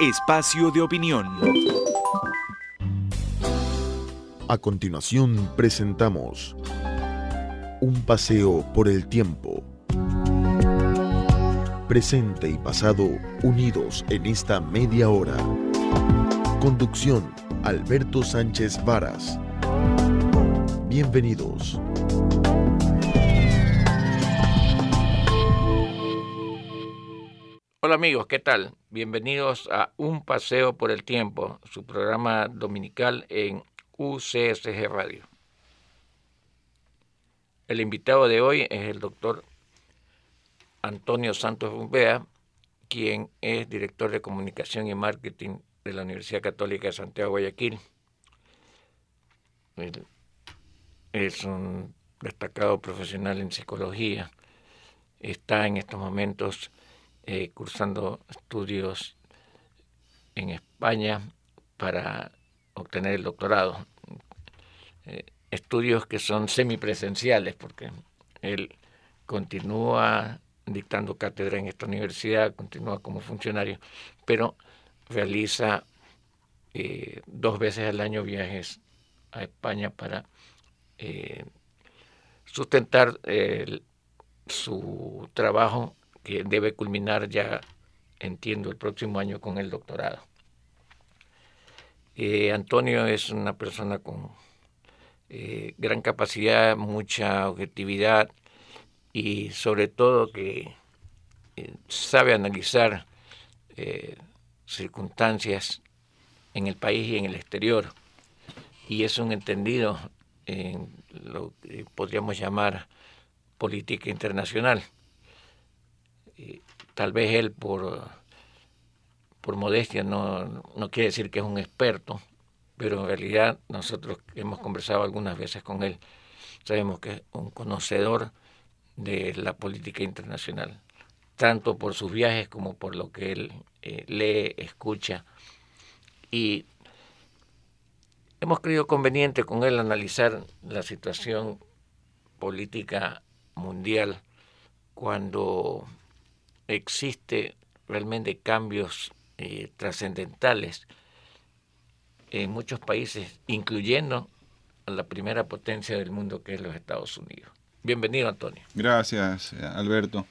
Espacio de opinión. A continuación presentamos Un paseo por el tiempo. Presente y pasado unidos en esta media hora. Conducción: Alberto Sánchez Varas. Bienvenidos. Hola amigos, ¿qué tal? Bienvenidos a Un Paseo por el Tiempo, su programa dominical en UCSG Radio. El invitado de hoy es el doctor Antonio Santos Umbea, quien es director de Comunicación y Marketing de la Universidad Católica de Santiago de Guayaquil. Él es un destacado profesional en psicología. Está en estos momentos cursando estudios en España para obtener el doctorado. Estudios que son semipresenciales, porque él continúa dictando cátedra en esta universidad, continúa como funcionario, pero realiza 2 veces al año viajes a España para sustentar su trabajo, que debe culminar ya, entiendo, el próximo año con el doctorado. Antonio es una persona con gran capacidad, mucha objetividad y sobre todo que sabe analizar circunstancias en el país y en el exterior, y es un entendido en lo que podríamos llamar política internacional. Tal vez él por modestia no quiere decir que es un experto, pero en realidad nosotros hemos conversado algunas veces con él, sabemos que es un conocedor de la política internacional, tanto por sus viajes como por lo que él lee, escucha, y hemos creído conveniente con él analizar la situación política mundial cuando existe realmente cambios trascendentales en muchos países, incluyendo a la primera potencia del mundo, que es los Estados Unidos. Bienvenido, Antonio. Gracias, Alberto.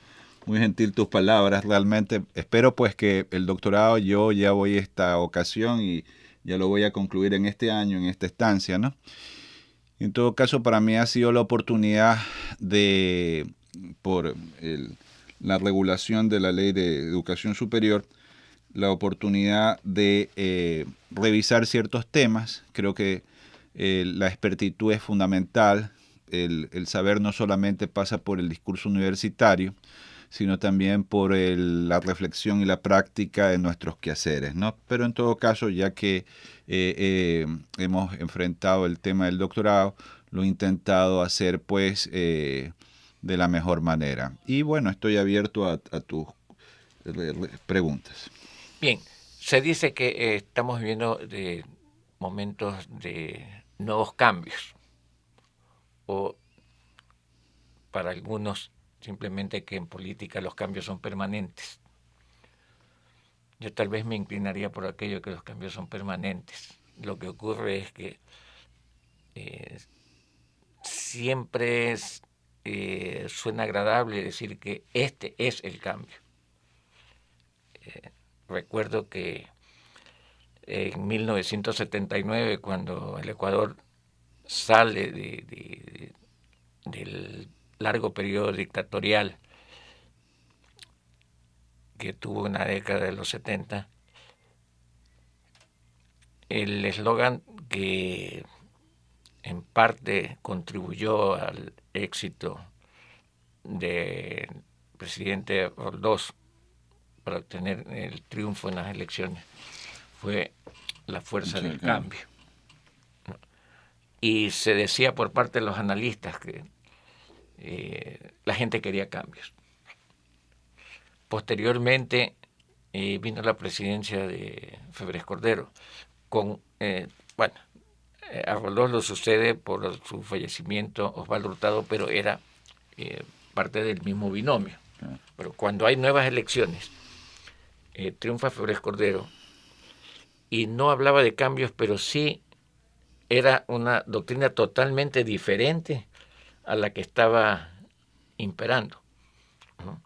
Muy gentil tus palabras. Realmente espero pues que el doctorado yo ya voy a esta ocasión y ya lo voy a concluir en este año, en esta estancia, ¿no? En todo caso, para mí ha sido la oportunidad por la regulación de la Ley de Educación Superior, la oportunidad de revisar ciertos temas. Creo que la expertitud es fundamental. El saber no solamente pasa por el discurso universitario, sino también por la reflexión y la práctica de nuestros quehaceres, ¿no? Pero en todo caso, ya que hemos enfrentado el tema del doctorado, lo he intentado hacer pues de la mejor manera. Y bueno, estoy abierto a tus preguntas. Bien, se dice que estamos viviendo de momentos de nuevos cambios, o para algunos simplemente que en política los cambios son permanentes. Yo tal vez me inclinaría por aquello que los cambios son permanentes. Lo que ocurre es que siempre suena agradable decir que este es el cambio. Recuerdo que en 1979, cuando el Ecuador sale del largo periodo dictatorial que tuvo en la década de los 70, el eslogan que en parte contribuyó al éxito del presidente Roldós para obtener el triunfo en las elecciones fue la fuerza del cambio. Y se decía por parte de los analistas que la gente quería cambios. Posteriormente vino la presidencia de Febres Cordero. A Roldós lo sucede por su fallecimiento Osvaldo Hurtado, pero era parte del mismo binomio. Pero cuando hay nuevas elecciones, triunfa Febres Cordero, y no hablaba de cambios, pero sí era una doctrina totalmente diferente a la que estaba imperando, ¿no?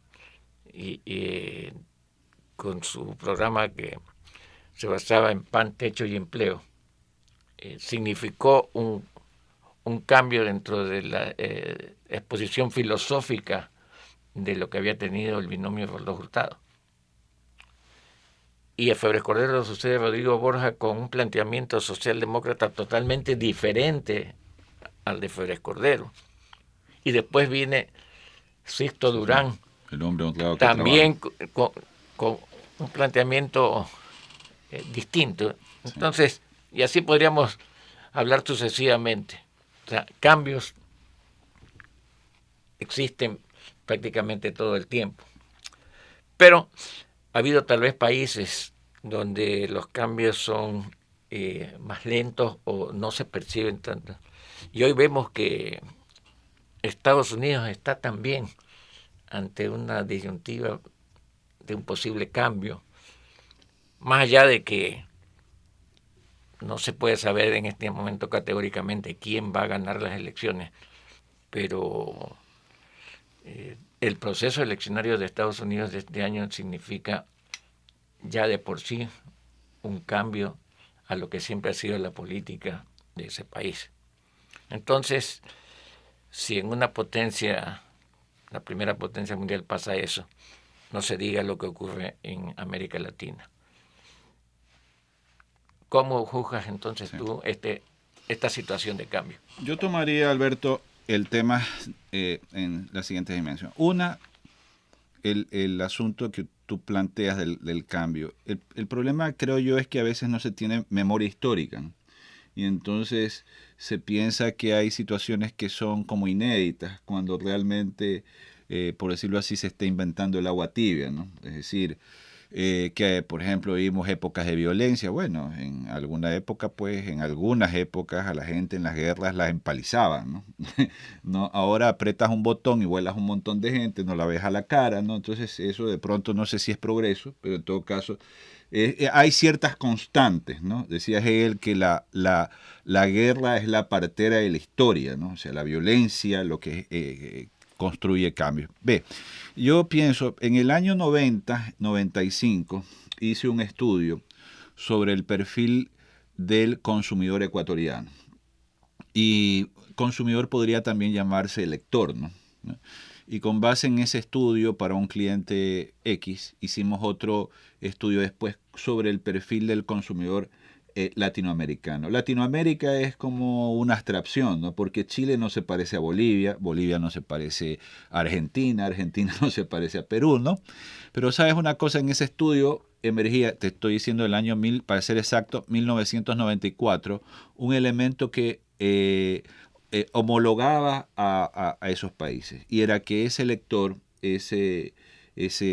Y con su programa que se basaba en pan, techo y empleo, significó un cambio dentro de la exposición filosófica de lo que había tenido el binomio Roldós-Hurtado. Y a Febres Cordero lo sucede Rodrigo Borja con un planteamiento socialdemócrata totalmente diferente al de Febres Cordero. Y después viene Sixto Durán, el hombre honrado que también con un planteamiento distinto. Entonces, y así podríamos hablar sucesivamente. O sea, cambios existen prácticamente todo el tiempo. Pero ha habido tal vez países donde los cambios son más lentos o no se perciben tanto. Y hoy vemos que Estados Unidos está también ante una disyuntiva de un posible cambio, más allá de que no se puede saber en este momento categóricamente quién va a ganar las elecciones, pero el proceso eleccionario de Estados Unidos de este año significa ya de por sí un cambio a lo que siempre ha sido la política de ese país. Entonces, si en una potencia, la primera potencia mundial, pasa eso, no se diga lo que ocurre en América Latina. ¿Cómo juzgas entonces tú esta situación de cambio? Yo tomaría, Alberto, el tema en la siguiente dimensión. Una, el asunto que tú planteas del cambio. El problema, creo yo, es que a veces no se tiene memoria histórica, ¿no? Y entonces se piensa que hay situaciones que son como inéditas, cuando realmente, por decirlo así, se está inventando el agua tibia, ¿no? Es decir, que por ejemplo vimos épocas de violencia. Bueno, en alguna época, pues en algunas épocas a la gente en las guerras las empalizaban, ¿no? ¿No? Ahora apretas un botón y vuelas un montón de gente, no la ves a la cara, ¿no? Entonces eso de pronto no sé si es progreso, pero en todo caso hay ciertas constantes, ¿no? Decía Hegel que la guerra es la partera de la historia, ¿no? O sea, la violencia, lo que construye cambios. Yo pienso, en el año 95, hice un estudio sobre el perfil del consumidor ecuatoriano. Y consumidor podría también llamarse elector, ¿no? Y con base en ese estudio para un cliente X, hicimos otro estudio después sobre el perfil del consumidor latinoamericano. Latinoamérica es como una abstracción, ¿no? Porque Chile no se parece a Bolivia, Bolivia no se parece a Argentina, Argentina no se parece a Perú, ¿no? Pero sabes una cosa, en ese estudio emergía, te estoy diciendo el año, para ser exacto, 1994, un elemento que homologaba a esos países, y era que ese elector, ese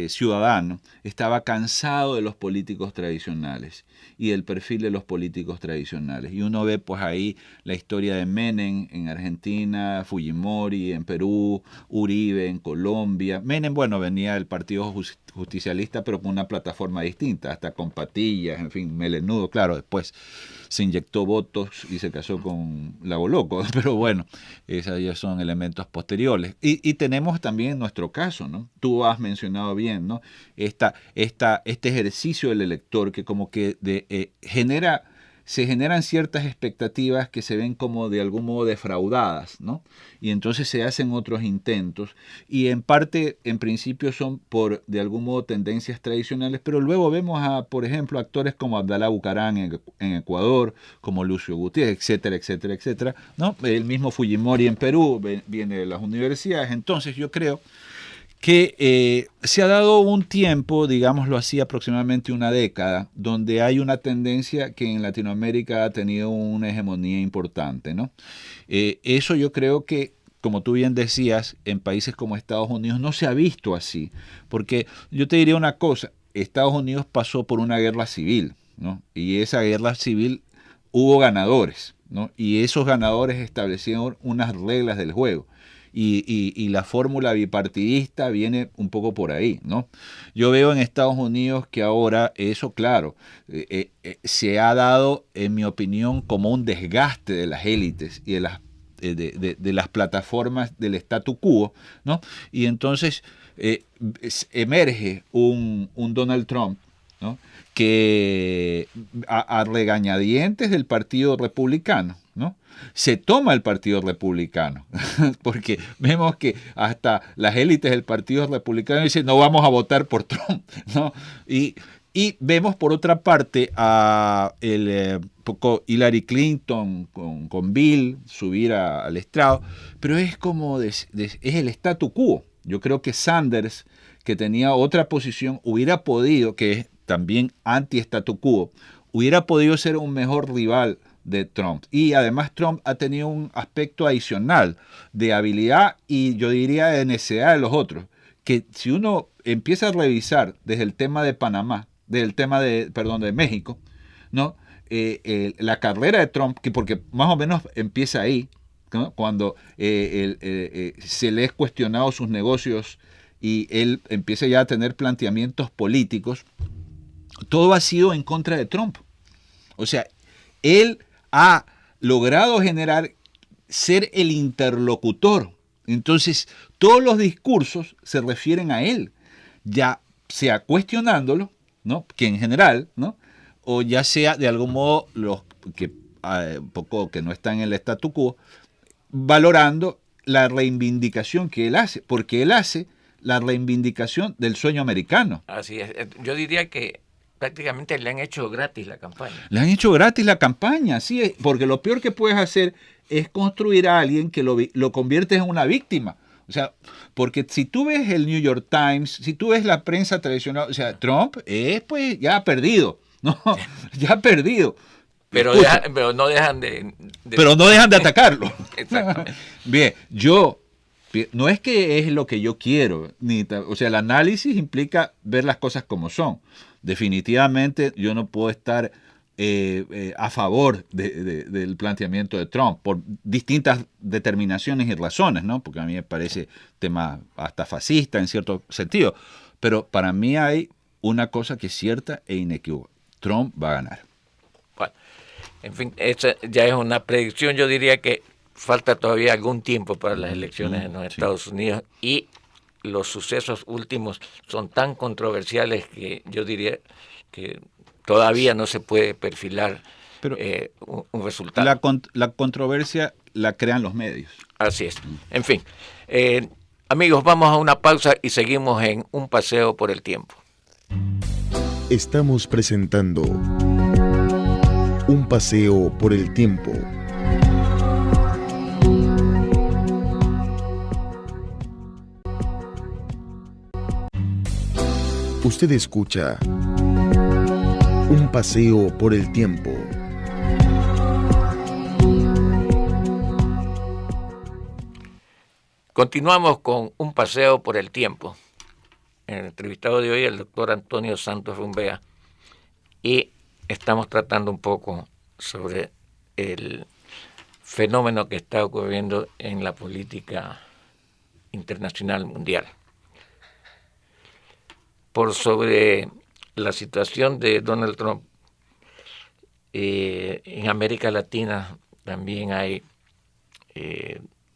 ciudadano, estaba cansado de los políticos tradicionales y el perfil de los políticos tradicionales. Y uno ve pues ahí la historia de Menem en Argentina, Fujimori en Perú, Uribe en Colombia. Menem, bueno, venía del Partido Justicialista, pero con una plataforma distinta, hasta con patillas, en fin, melenudo, claro, después se inyectó botox y se casó con Lavoloco, pero bueno, esos ya son elementos posteriores. Y tenemos también nuestro caso, ¿no? Tú has mencionado bien, ¿no? Este ejercicio del elector que como que se generan ciertas expectativas que se ven como de algún modo defraudadas, ¿no? Y entonces se hacen otros intentos y en parte, en principio, son por de algún modo tendencias tradicionales, pero luego vemos por ejemplo, actores como Abdalá Bucaram en Ecuador, como Lucio Gutiérrez, etcétera, etcétera, etcétera, ¿no? El mismo Fujimori en Perú viene de las universidades. Entonces yo creo que se ha dado un tiempo, digámoslo así, aproximadamente una década, donde hay una tendencia que en Latinoamérica ha tenido una hegemonía importante, ¿no? Eso yo creo que, como tú bien decías, en países como Estados Unidos no se ha visto así, porque yo te diría una cosa, Estados Unidos pasó por una guerra civil, ¿no? Y esa guerra civil hubo ganadores, ¿no? Y esos ganadores establecieron unas reglas del juego. y la fórmula bipartidista viene un poco por ahí, ¿no? Yo veo en Estados Unidos que ahora eso, claro, se ha dado, en mi opinión, como un desgaste de las élites y de las plataformas del statu quo, ¿no? Y entonces emerge un Donald Trump, ¿no? Que a regañadientes del Partido Republicano, ¿no? Se toma el Partido Republicano, porque vemos que hasta las élites del Partido Republicano dicen no vamos a votar por Trump, ¿no? Y vemos por otra parte a poco Hillary Clinton con Bill subir al estrado, pero es como es el statu quo. Yo creo que Sanders, que tenía otra posición, hubiera podido, que es también anti-statu quo, hubiera podido ser un mejor rival de Trump. Y además Trump ha tenido un aspecto adicional de habilidad y yo diría de necedad de los otros, que si uno empieza a revisar desde el tema de Panamá, del tema de México, ¿no? La carrera de Trump, que porque más o menos empieza ahí, ¿no? Cuando se le es cuestionado sus negocios y él empieza ya a tener planteamientos políticos, todo ha sido en contra de Trump. O sea, él ha logrado ser el interlocutor. Entonces, todos los discursos se refieren a él, ya sea cuestionándolo, ¿no? Que en general, ¿no? O ya sea de algún modo los que poco que no están en el statu quo, valorando la reivindicación que él hace, porque él hace la reivindicación del sueño americano. Así es. Yo diría que prácticamente le han hecho gratis la campaña. Le han hecho gratis la campaña, sí, porque lo peor que puedes hacer es construir a alguien que lo conviertes en una víctima. O sea, porque si tú ves el New York Times, si tú ves la prensa tradicional, o sea, Trump pues ya ha perdido, ¿no? Ya ha perdido. Pero no dejan de... Pero no dejan de atacarlo. Exactamente. Bien, no es que es lo que yo quiero, o sea, el análisis implica ver las cosas como son. Definitivamente yo no puedo estar a favor del planteamiento de Trump por distintas determinaciones y razones, ¿no? Porque a mí me parece tema hasta fascista en cierto sentido. Pero para mí hay una cosa que es cierta e inequívoca. Trump va a ganar. Bueno, en fin, esa ya es una predicción. Yo diría que falta todavía algún tiempo para las elecciones en los Estados Unidos y los sucesos últimos son tan controversiales que yo diría que todavía no se puede perfilar un resultado. La controversia la crean los medios. Así es. En fin, amigos, vamos a una pausa y seguimos en Un Paseo por el Tiempo. Estamos presentando Un Paseo por el Tiempo. Usted escucha Un Paseo por el Tiempo. Continuamos con Un Paseo por el Tiempo. En el entrevistado de hoy, el doctor Antonio Santos Rumbea, y estamos tratando un poco sobre el fenómeno que está ocurriendo en la política internacional mundial. Por sobre la situación de Donald Trump, en América Latina también hay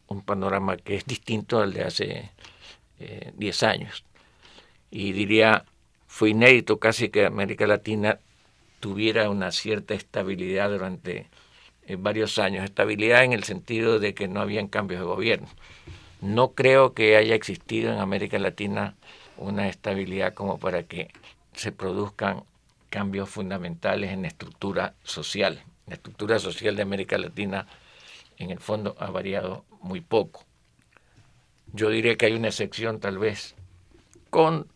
un panorama que es distinto al de hace 10 años. Y diría, fue inédito casi que América Latina tuviera una cierta estabilidad durante varios años. Estabilidad en el sentido de que no habían cambios de gobierno. No creo que haya existido en América Latina una estabilidad como para que se produzcan cambios fundamentales en la estructura social. La estructura social de América Latina, en el fondo, ha variado muy poco. Yo diría que hay una excepción, tal vez, con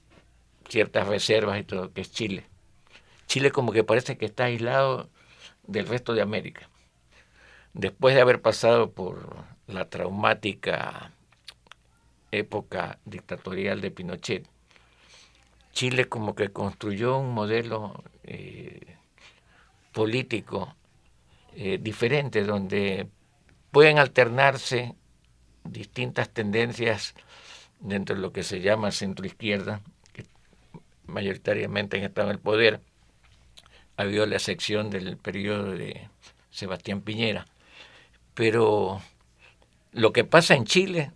ciertas reservas y todo, que es Chile. Chile como que parece que está aislado del resto de América. Después de haber pasado por la traumática época dictatorial de Pinochet, Chile como que construyó un modelo político diferente, donde pueden alternarse distintas tendencias dentro de lo que se llama centroizquierda, que mayoritariamente han estado en el poder. Ha habido la excepción del periodo de Sebastián Piñera, pero lo que pasa en Chile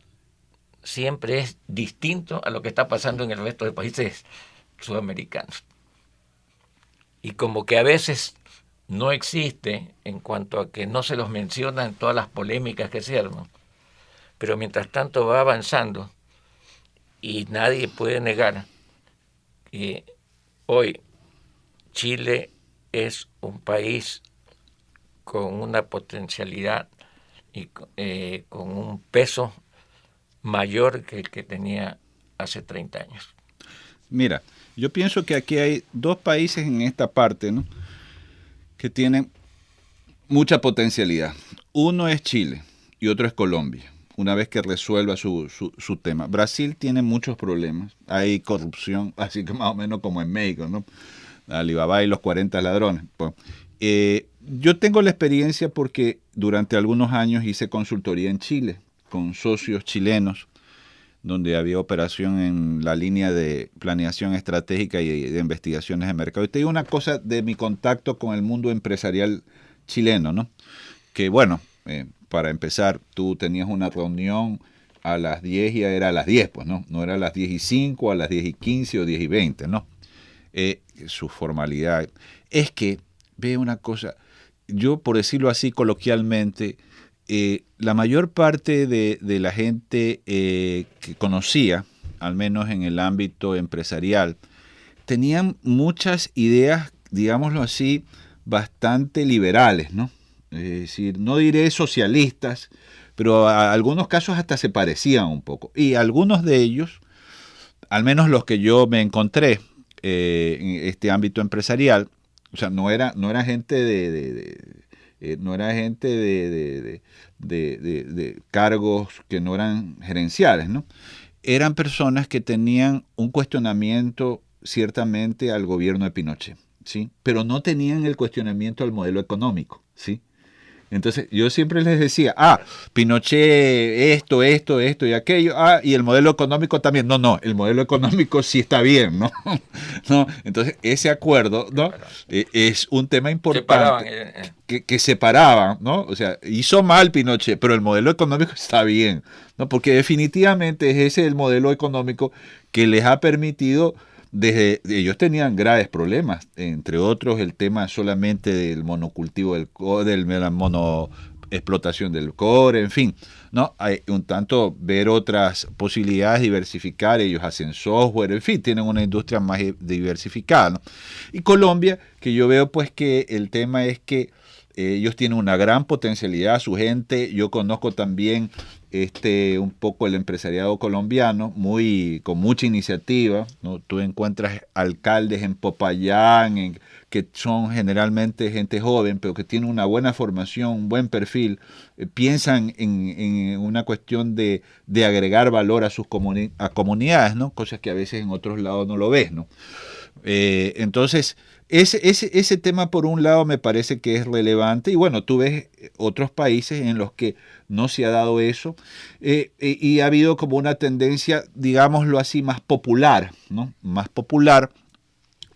siempre es distinto a lo que está pasando en el resto de países sudamericanos. Y como que a veces no existe en cuanto a que no se los menciona en todas las polémicas que se arman, pero mientras tanto va avanzando y nadie puede negar que hoy Chile es un país con una potencialidad y con un peso mayor que el que tenía hace 30 años. Mira, yo pienso que aquí hay dos países en esta parte, ¿no?, que tienen mucha potencialidad. Uno es Chile y otro es Colombia, una vez que resuelva su tema. Brasil tiene muchos problemas, hay corrupción, así que más o menos como en México, ¿no? Alibaba y los 40 ladrones. Pues, yo tengo la experiencia porque durante algunos años hice consultoría en Chile con socios chilenos, donde había operación en la línea de planeación estratégica y de investigaciones de mercado. Y te digo una cosa de mi contacto con el mundo empresarial chileno, ¿no? Que bueno, para empezar, tú tenías una reunión a las 10 y era a las 10, pues, ¿no? No era a las 10:05, a las 10:15 o 10:20, ¿no? Su formalidad. Es que, ve una cosa, yo por decirlo así coloquialmente, la mayor parte de la gente que conocía, al menos en el ámbito empresarial, tenían muchas ideas, digámoslo así, bastante liberales, ¿no? Es decir, no diré socialistas, pero a algunos casos hasta se parecían un poco. Y algunos de ellos, al menos los que yo me encontré en este ámbito empresarial, o sea, no era gente no era gente de cargos que no eran gerenciales, ¿no? Eran personas que tenían un cuestionamiento ciertamente al gobierno de Pinochet, ¿sí? Pero no tenían el cuestionamiento al modelo económico, ¿sí? Entonces yo siempre les decía, Pinochet esto y aquello, y el modelo económico también. No, el modelo económico sí está bien, ¿no? ¿No? Entonces ese acuerdo, ¿no?, es un tema importante que separaban, ¿no? O sea, hizo mal Pinochet, pero el modelo económico está bien, ¿no? Porque definitivamente es ese el modelo económico que les ha permitido. Ellos tenían graves problemas, entre otros el tema solamente del monocultivo de la monoexplotación del cobre, en fin, ¿no? Hay un tanto ver otras posibilidades, diversificar, ellos hacen software, en fin, tienen una industria más diversificada, ¿no? Y Colombia, que yo veo pues que el tema es que ellos tienen una gran potencialidad, su gente, yo conozco también un poco el empresariado colombiano, con mucha iniciativa, ¿no? Tú encuentras alcaldes en Popayán, que son generalmente gente joven, pero que tienen una buena formación, un buen perfil, piensan en una cuestión de agregar valor a sus comunidades, ¿no? Cosas que a veces en otros lados no lo ves, ¿no? Entonces, ese tema por un lado me parece que es relevante, y bueno, tú ves otros países en los que no se ha dado eso, y ha habido como una tendencia, digámoslo así, más popular, ¿no? Más popular.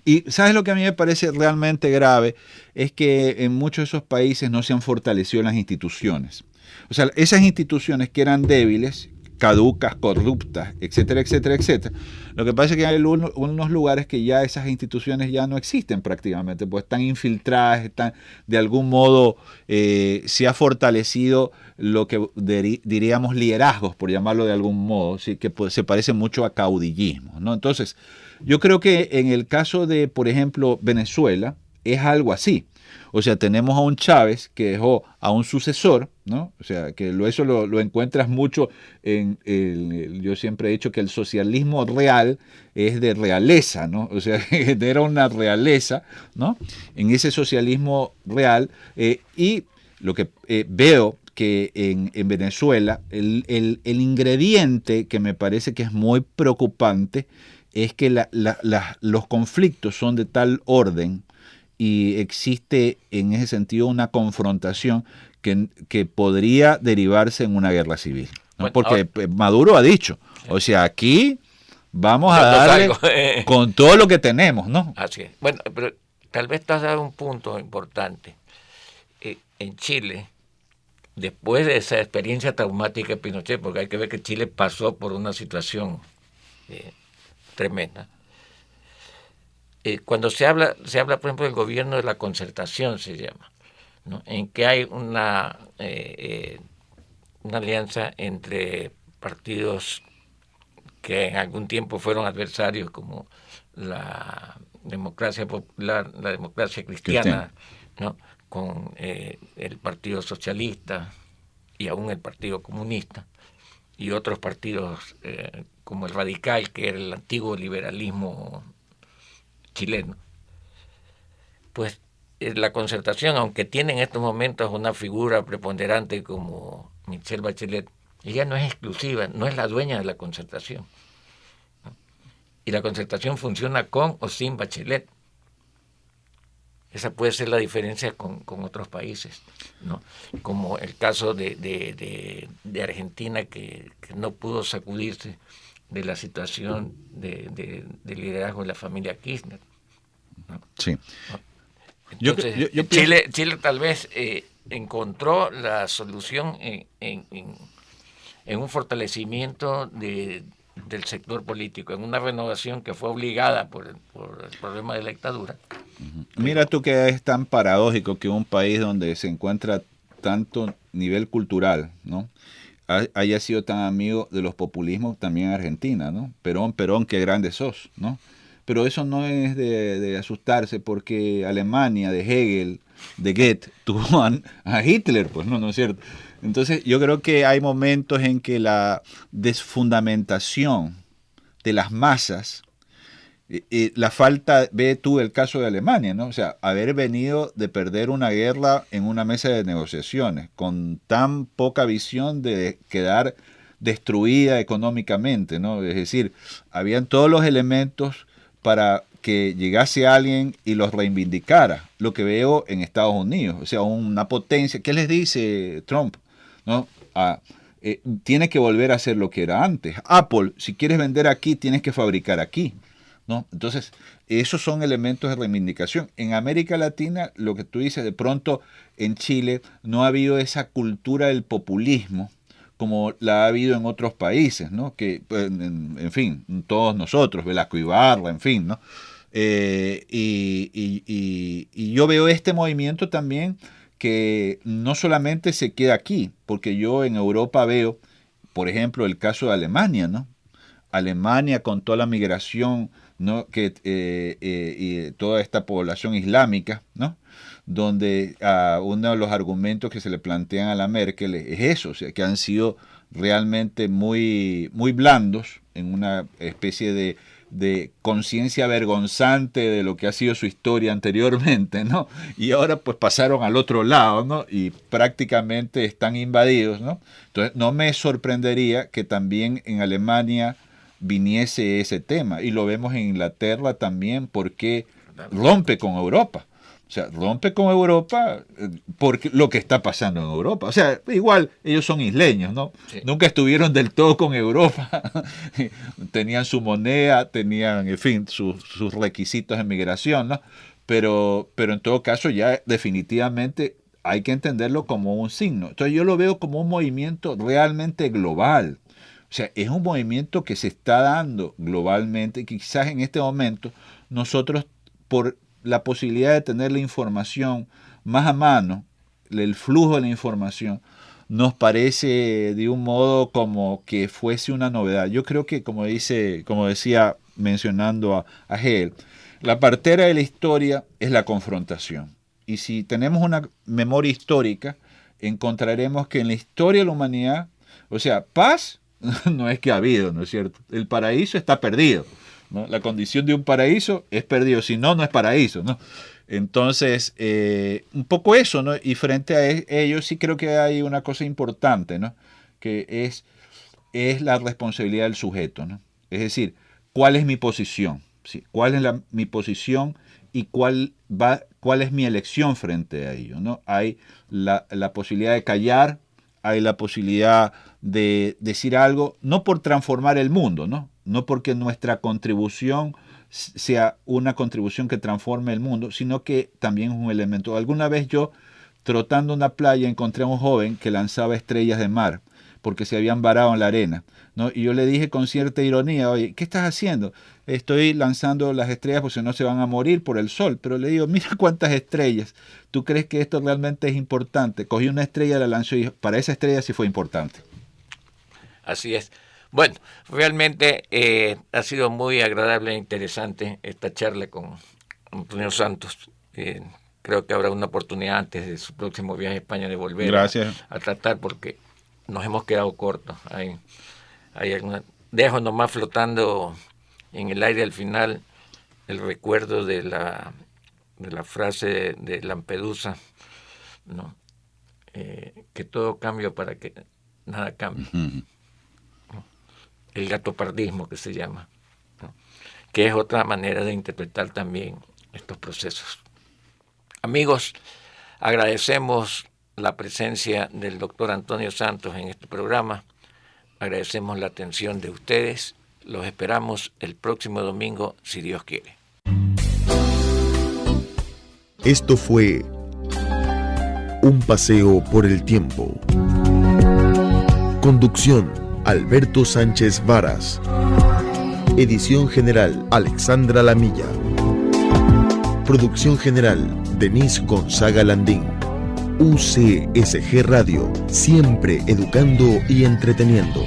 Y ¿sabes lo que a mí me parece realmente grave? Es que en muchos de esos países no se han fortalecido las instituciones. O sea, esas instituciones que eran débiles, caducas, corruptas, etcétera, etcétera, etcétera. Lo que pasa es que hay unos lugares que ya esas instituciones ya no existen prácticamente, pues están infiltradas, de algún modo se ha fortalecido lo que diríamos liderazgos, por llamarlo de algún modo, ¿sí? Que se parece mucho a caudillismo, ¿no? Entonces, yo creo que en el caso de, por ejemplo, Venezuela, es algo así. O sea, tenemos a un Chávez que dejó a un sucesor, ¿no? O sea, que eso lo encuentras mucho yo siempre he dicho que el socialismo real es de realeza, ¿no? O sea, era una realeza, ¿no? En ese socialismo real, y lo que veo que en Venezuela, el ingrediente que me parece que es muy preocupante es que los conflictos son de tal orden y existe en ese sentido una confrontación que podría derivarse en una guerra civil. ¿no? Bueno, Porque ahora, Maduro ha dicho, o sea, aquí vamos a yo no darle salgo. con todo lo que tenemos, ¿no? Así es. Bueno, pero tal vez te has dado un punto importante. En Chile, después de esa experiencia traumática de Pinochet, porque hay que ver que Chile pasó por una situación tremenda. Cuando se habla, por ejemplo, del gobierno de la concertación, se llama, ¿no? En que hay una alianza entre partidos que en algún tiempo fueron adversarios, como la democracia popular, la democracia cristiana, ¿no? Con el Partido Socialista y aún el Partido Comunista, y otros partidos como el Radical, que era el antiguo liberalismo chileno. Pues la concertación, aunque tiene en estos momentos una figura preponderante como Michelle Bachelet, ella no es exclusiva, no es la dueña de la concertación. Y la concertación funciona con o sin Bachelet. Esa puede ser la diferencia con otros países, ¿no? Como el caso de Argentina, que no pudo sacudirse de la situación de liderazgo de la familia Kirchner, ¿no? Sí. Entonces, yo Chile tal vez encontró la solución en un fortalecimiento del sector político, en una renovación que fue obligada por el problema de la dictadura. Mira tú que es tan paradójico que un país donde se encuentra tanto nivel cultural, ¿no?, haya sido tan amigo de los populismos también en Argentina, ¿no? Perón, qué grande sos, ¿no? Pero eso no es de asustarse, porque Alemania, de Hegel, de Goethe, tuvo a Hitler, pues no es cierto. Entonces yo creo que hay momentos en que la desfundamentación de las masas, la falta, ve tú el caso de Alemania, ¿no? O sea, haber venido de perder una guerra en una mesa de negociaciones, con tan poca visión de quedar destruida económicamente, ¿no? Es decir, habían todos los elementos para que llegase alguien y los reivindicara, lo que veo en Estados Unidos, o sea, una potencia. ¿Qué les dice Trump? ¿No? Tiene que volver a ser lo que era antes. Apple, si quieres vender aquí, tienes que fabricar aquí, ¿no? Entonces, esos son elementos de reivindicación. En América Latina, lo que tú dices, de pronto en Chile no ha habido esa cultura del populismo como la ha habido en otros países, ¿no? Que, en fin, todos nosotros, Velasco Ibarra, en fin, ¿no? Y yo veo este movimiento también que no solamente se queda aquí, porque yo en Europa veo, por ejemplo, el caso de Alemania, ¿no? Alemania con toda la migración, ¿no?, y toda esta población islámica, ¿no?, donde uno de los argumentos que se le plantean a la Merkel es eso, o sea, que han sido realmente muy, muy blandos en una especie de conciencia vergonzante de lo que ha sido su historia anteriormente, ¿no? Y ahora pues pasaron al otro lado, ¿no? Y prácticamente están invadidos, ¿no? Entonces no me sorprendería que también en Alemania viniese ese tema, y lo vemos en Inglaterra también, porque rompe con Europa. O sea, rompe con Europa porque lo que está pasando en Europa. O sea, igual ellos son isleños, ¿no? Sí. Nunca estuvieron del todo con Europa. Tenían su moneda, tenían, en fin, sus requisitos de migración, ¿no? Pero en todo caso ya definitivamente hay que entenderlo como un signo. Entonces yo lo veo como un movimiento realmente global. O sea, es un movimiento que se está dando globalmente, y quizás en este momento nosotros, por la posibilidad de tener la información más a mano, el flujo de la información, nos parece de un modo como que fuese una novedad. Yo creo que, como decía mencionando a Hegel, la partera de la historia es la confrontación. Y si tenemos una memoria histórica, encontraremos que en la historia de la humanidad, o sea, paz no es que ha habido, ¿no es cierto? El paraíso está perdido, ¿no? La condición de un paraíso es perdido, si no, no es paraíso, ¿no? Entonces, un poco eso, ¿no? Y frente a ello sí creo que hay una cosa importante, ¿no? Que es la responsabilidad del sujeto, ¿no? Es decir, ¿cuál es mi posición? ¿Sí? ¿Cuál es mi posición y cuál es mi elección frente a ello, ¿no? Hay la posibilidad de callar, hay la posibilidad de decir algo, no por transformar el mundo, no porque nuestra contribución sea una contribución que transforme el mundo, sino que también es un elemento. Alguna vez yo, trotando una playa, encontré a un joven que lanzaba estrellas de mar, porque se habían varado en la arena, ¿no? Y yo le dije con cierta ironía, oye, ¿qué estás haciendo? Estoy lanzando las estrellas porque si no se van a morir por el sol. Pero le digo, mira cuántas estrellas. ¿Tú crees que esto realmente es importante? Cogí una estrella, la lanzó y para esa estrella sí fue importante. Así es. Bueno, realmente ha sido muy agradable e interesante esta charla con Antonio Santos. Creo que habrá una oportunidad antes de su próximo viaje a España de volver a tratar, porque nos hemos quedado cortos. Hay dejo nomás flotando en el aire al final el recuerdo de la frase de Lampedusa, ¿no? Que todo cambia para que nada cambie. Uh-huh. El gatopardismo, que se llama, ¿no? Que es otra manera de interpretar también estos procesos. Amigos, agradecemos la presencia del doctor Antonio Santos en este programa. Agradecemos la atención de ustedes. Los esperamos el próximo domingo, si Dios quiere. Esto fue Un paseo por el tiempo. Conducción: Alberto Sánchez Varas. Edición general: Alexandra Lamilla. Producción general: Denise Gonzaga Landín. UCSG Radio, siempre educando y entreteniendo.